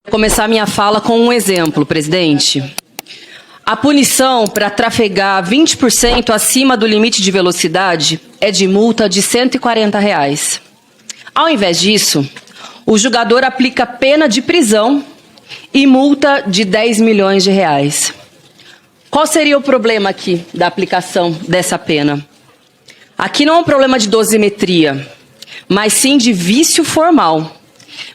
Vou começar minha fala com um exemplo, presidente. A punição para trafegar 20% acima do limite de velocidade é de multa de R$ 140. Ao invés disso, o julgador aplica pena de prisão e multa de 10 milhões de reais. Qual seria o problema aqui da aplicação dessa pena? Aqui não é um problema de dosimetria, mas sim de vício formal,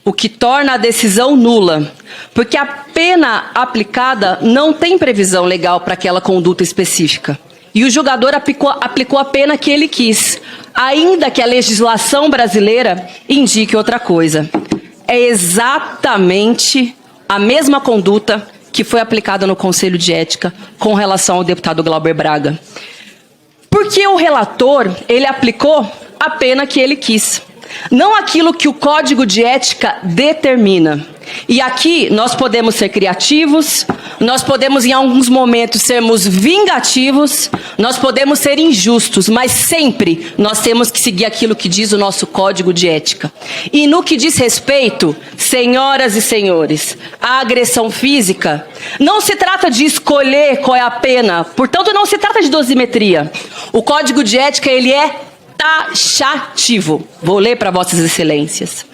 o que torna a decisão nula, porque a pena aplicada não tem previsão legal para aquela conduta específica. E o julgador aplicou a pena que ele quis, ainda que a legislação brasileira indique outra coisa. É exatamente a mesma conduta que foi aplicada no Conselho de Ética com relação ao deputado Glauber Braga. Porque o relator, ele aplicou a pena que ele quis, não aquilo que o Código de Ética determina. E aqui nós podemos ser criativos, nós podemos em alguns momentos sermos vingativos, nós podemos ser injustos, mas sempre nós temos que seguir aquilo que diz o nosso Código de Ética. E no que diz respeito, senhoras e senhores, à agressão física, não se trata de escolher qual é a pena, portanto não se trata de dosimetria. O Código de Ética, ele é taxativo. Vou ler para vossas excelências.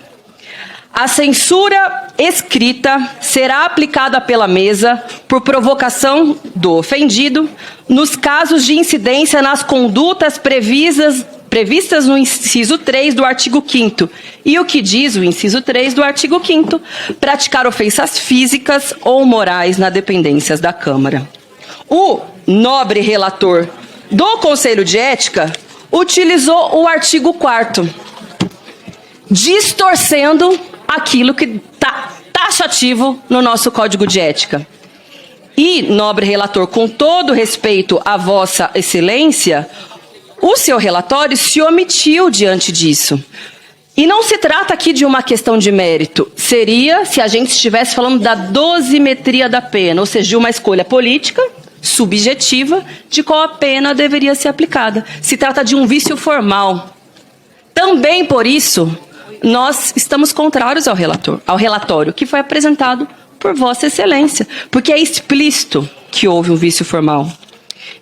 A censura escrita será aplicada pela mesa por provocação do ofendido nos casos de incidência nas condutas previstas no inciso 3 do artigo 5º. E o que diz o inciso 3 do artigo 5º? Praticar ofensas físicas ou morais na dependências da Câmara. O nobre relator do Conselho de Ética utilizou o artigo 4º, distorcendo aquilo que está taxativo no nosso Código de Ética. E, nobre relator, com todo respeito à vossa excelência, o seu relatório se omitiu diante disso. E não se trata aqui de uma questão de mérito. Seria se a gente estivesse falando da dosimetria da pena, ou seja, de uma escolha política, subjetiva, de qual a pena deveria ser aplicada. Se trata de um vício formal. Também por isso, nós estamos contrários ao relatório que foi apresentado por Vossa Excelência, porque é explícito que houve um vício formal.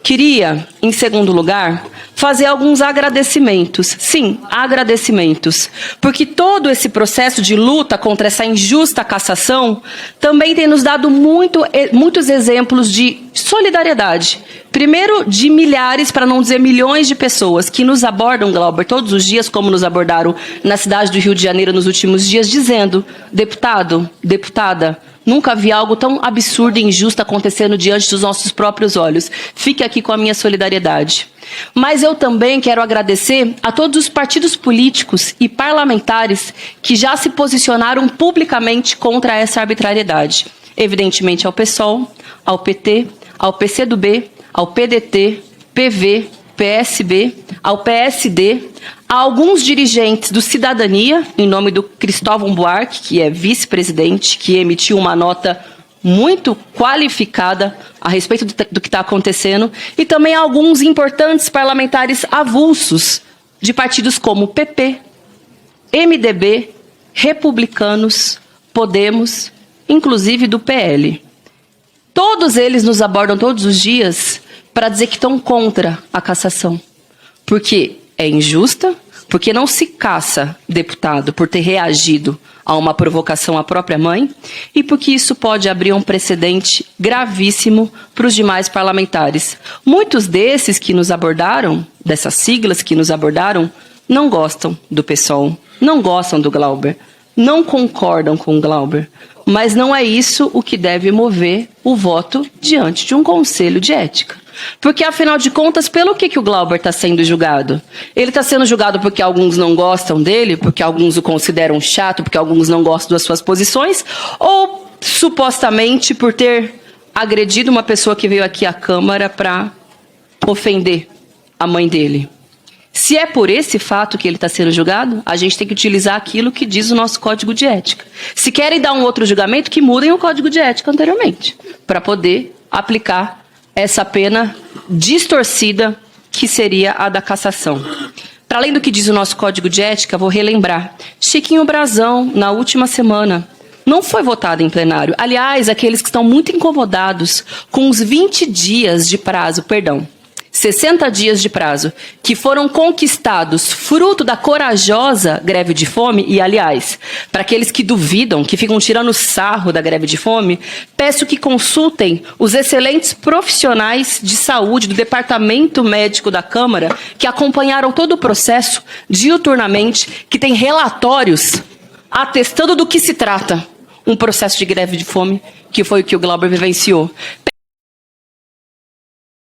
Queria, em segundo lugar, fazer alguns agradecimentos. Sim, agradecimentos. Porque todo esse processo de luta contra essa injusta cassação também tem nos dado muitos exemplos de solidariedade. Primeiro, de milhares, para não dizer milhões de pessoas que nos abordam, Glauber, todos os dias, como nos abordaram na cidade do Rio de Janeiro nos últimos dias, dizendo: deputado, deputada, nunca vi algo tão absurdo e injusto acontecendo diante dos nossos próprios olhos. Fique aqui com a minha solidariedade. Mas eu também quero agradecer a todos os partidos políticos e parlamentares que já se posicionaram publicamente contra essa arbitrariedade. Evidentemente ao PSOL, ao PT, ao PCdoB, ao PDT, PV, PSB, ao PSD, a alguns dirigentes do Cidadania, em nome do Cristóvão Buarque, que é vice-presidente, que emitiu uma nota muito qualificada a respeito do que está acontecendo, e também a alguns importantes parlamentares avulsos de partidos como PP, MDB, Republicanos, Podemos, inclusive do PL. Todos eles nos abordam todos os dias para dizer que estão contra a cassação, porque é injusta, porque não se caça deputado por ter reagido a uma provocação à própria mãe e porque isso pode abrir um precedente gravíssimo para os demais parlamentares. Muitos desses que nos abordaram, dessas siglas que nos abordaram, não gostam do PSOL, não gostam do Glauber, não concordam com o Glauber, mas não é isso o que deve mover o voto diante de um Conselho de Ética. Porque, afinal de contas, pelo que o Glauber está sendo julgado? Ele está sendo julgado porque alguns não gostam dele, porque alguns o consideram chato, porque alguns não gostam das suas posições, ou supostamente por ter agredido uma pessoa que veio aqui à Câmara para ofender a mãe dele? Se é por esse fato que ele está sendo julgado, a gente tem que utilizar aquilo que diz o nosso Código de Ética. Se querem dar um outro julgamento, que mudem o Código de Ética anteriormente, para poder aplicar essa pena distorcida que seria a da cassação. Para além do que diz o nosso Código de Ética, vou relembrar. Chiquinho Brazão, na última semana, não foi votada em plenário. Aliás, aqueles que estão muito incomodados com os 20 dias de prazo, 60 dias de prazo, que foram conquistados fruto da corajosa greve de fome, e, aliás, para aqueles que duvidam, que ficam tirando sarro da greve de fome, peço que consultem os excelentes profissionais de saúde do Departamento Médico da Câmara, que acompanharam todo o processo diuturnamente, que tem relatórios atestando do que se trata um processo de greve de fome, que foi o que o Glauber vivenciou.